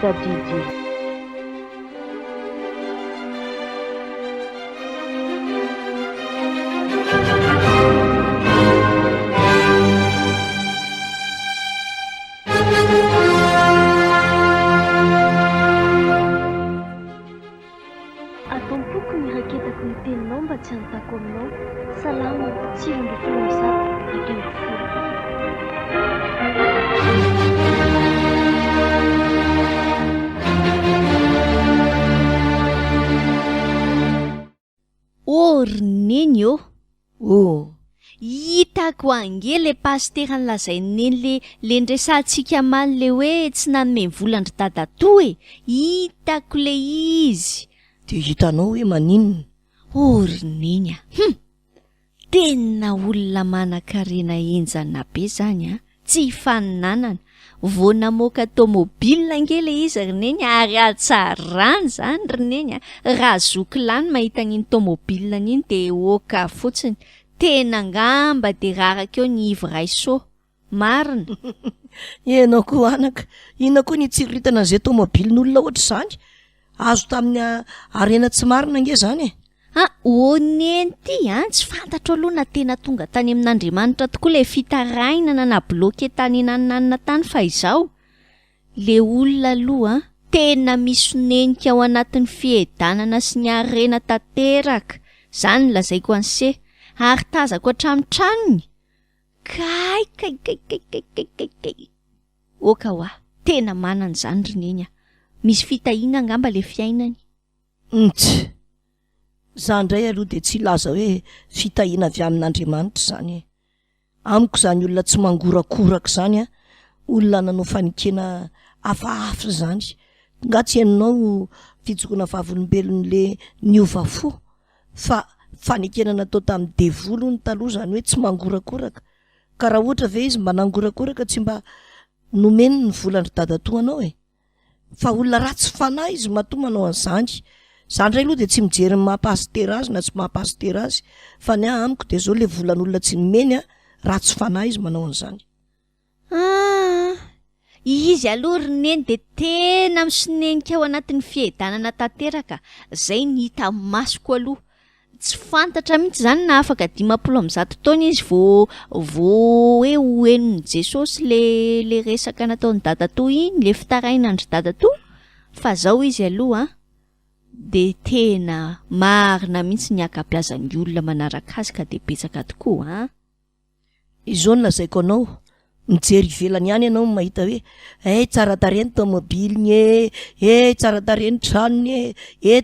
tadidi. Atompoko ny raketako ny teninao mba tsy hanontako aminao. Salama tsirondro filozato akeny folo. Roneny hitako ange le pastera nylazay neny le ndresantsika maly le hoe tsy nanome volandry dadatoa hitako le izy. De hitanao hoe maninona? Roneny tena olona manan-karena enjana be zany tsy hifaninanana. Vao namoaka tômôbila ange le izy roneny ary atsarany zany roneny raha zoky lany mahita n'iny tômôbila n'iny de oka fotsiny. Tena ngamba de rarakeo ny ivraiso marina. Enao koa anaka, ina koa ny tsiritana zay tômôbilin'olona ohatr' zany azo tamin'ny arena tsy marina nge zany oneny ty tsy fantatro aloha na tena tonga tany amin'Andriamanitra tokoa le fitarainana na bloke tany nananana tany fa izao le olona aloha tena misy nenika ao anatin'ny fiedanana sy ny arena tanteraka. Zany lazaiko anse ary tazako hatramitranony. Kay oka hoa tena manana zany roneny misy fitahina angamba le fiainany. Zany ndray aloha de tsy laza hoe fitahina avy amin'Andriamanitra zany. Amiko zany olona tsy mangorakoraka zany olona nanao fanikena hafahafa zany. Nga tsy hainao fijokona vavolombelon'le niova fo fa fanikena natao tamin'ny devolo ny taloha zany hoe tsy mangorakoraka. Ka raha ohatra ve izy mba nangorakoraka tsy mba nomeny ny volandry dadatoanao fa olona ratsy fanahy izy matoa manao an'izany. Zany ray aloha de tsy mijery ny mahapastera azy na tsy mahapastera azy fa ny amiko de zao le volan'olona tsy nomeny ratsy fanahy izy manao an'izany. Izy aloha roneny de tena misonenika ao anatin'ny fiedanana tanteraka. Zay ny hita masoko aloha. Tsy fantatra mihitsy zany na afaka 50 taona izy vao hoe hoenin'i Jesosy le resaka nataon'ny dadatoa iny, le fitarainandry dadatoa. Fa zao izy aloha de tena marina mihitsy ny akabeazan'ny olona manaraka azy ka de betsaka tokoa Izao no lazaiko anao, mijery ivelany ihany ianao mahita hoe tsara tarehy ny tômôbiliny tsara tarehy ny tranony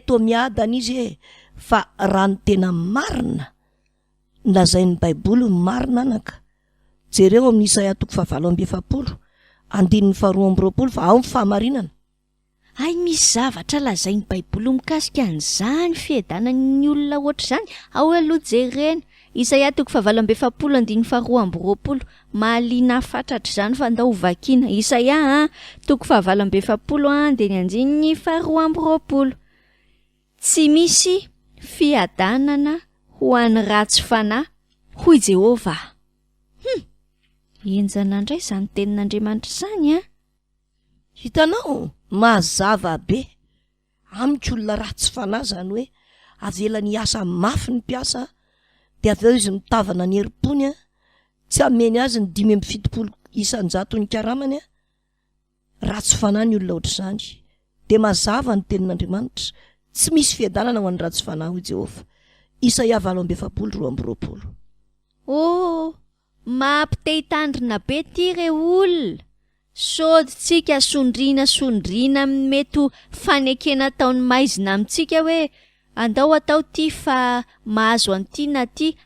toa miadana izy fa raha ny tena marina lazain'ny Baiboly marina anaka. Jereo amin'ny Isaia 7:7 andininy 2:20 fa ao ny fahamarinana. Ay misy zavatra lazain'ny Baiboly mikasika an'izany fiedanan'ny olona ohatr' zany. Ao aloha jerena Isaia 7:7 andininy 2:20 mahaliana fatratra zany fa andao vakiana. Isaia 7:7 andiny andininy 2:20 tsy misy fiadanana ho an'ny ratsy fanahy hoy Jehova. Enjana indray zany tenin'Andriamanitra zany Hitanao mazava be amiko olona ratsy fanahy zany hoe avelany asa mafy ny mpiasa de avy eo izy mitavana ny herim-pony tsy ameny azy ny 570 isan-jato ny karamany ratsy fanahy ny olona ohatr' zany. De mazava ny tenin'Andriamanitra tsy misy fiadanana ho an'ny ratsy fanahy hoy Jehova. Isaia 7:20. Mampite-hitandrina be ty re olona. Soditsika sondrina mety fanekena taon'ny maizina amintsika hoe andao atao ty fa mahazo anty na ty.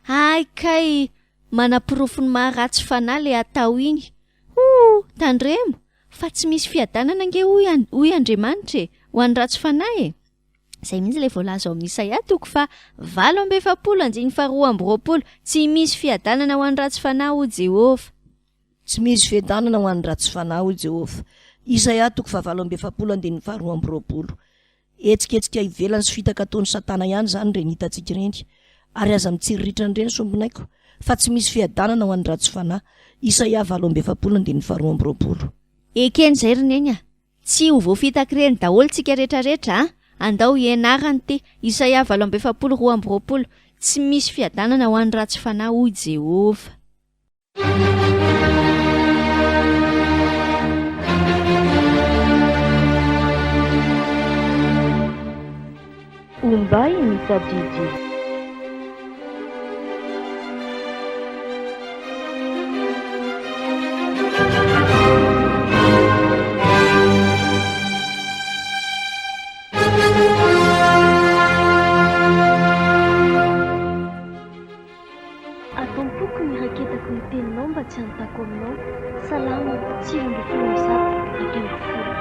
Kay manapirofony maharatsy fanahy le atao iny. Tandremo fa tsy misy fiadanana nge hoy Andriamanitra ho an'ny ratsy fanahy Zay mihitsy le voalaza ao amin'ny Isaia 7:20 tsy misy fiadanana ho an'ny ratsy fanahy hoy Jehova. Tsy misy fiadanana ho an'ny ratsy fanahy hoy Jehova. Isaia 7:20 etsiketsika ivelany sy fitaka ataon'ny Satana ihany zany reny hitantsika reny ary aza mitsiriritra an'ireny sombinaiko fa tsy misy fiadanana ho an'ny ratsy fanahy. Isaia 7:20. Ekeny zay roneny tsy ho voafitaky daholo tsika rehetrarehetra a andao ianarany ty Isaia 7:20 tsy misy fiadanana ho an'ny ratsy fanahy hoy Jehova. Umbay mitadidi. Atampoko ny raketako ny teninao mba tsy hanontako aminao. Salama 9:30 hatreo 10.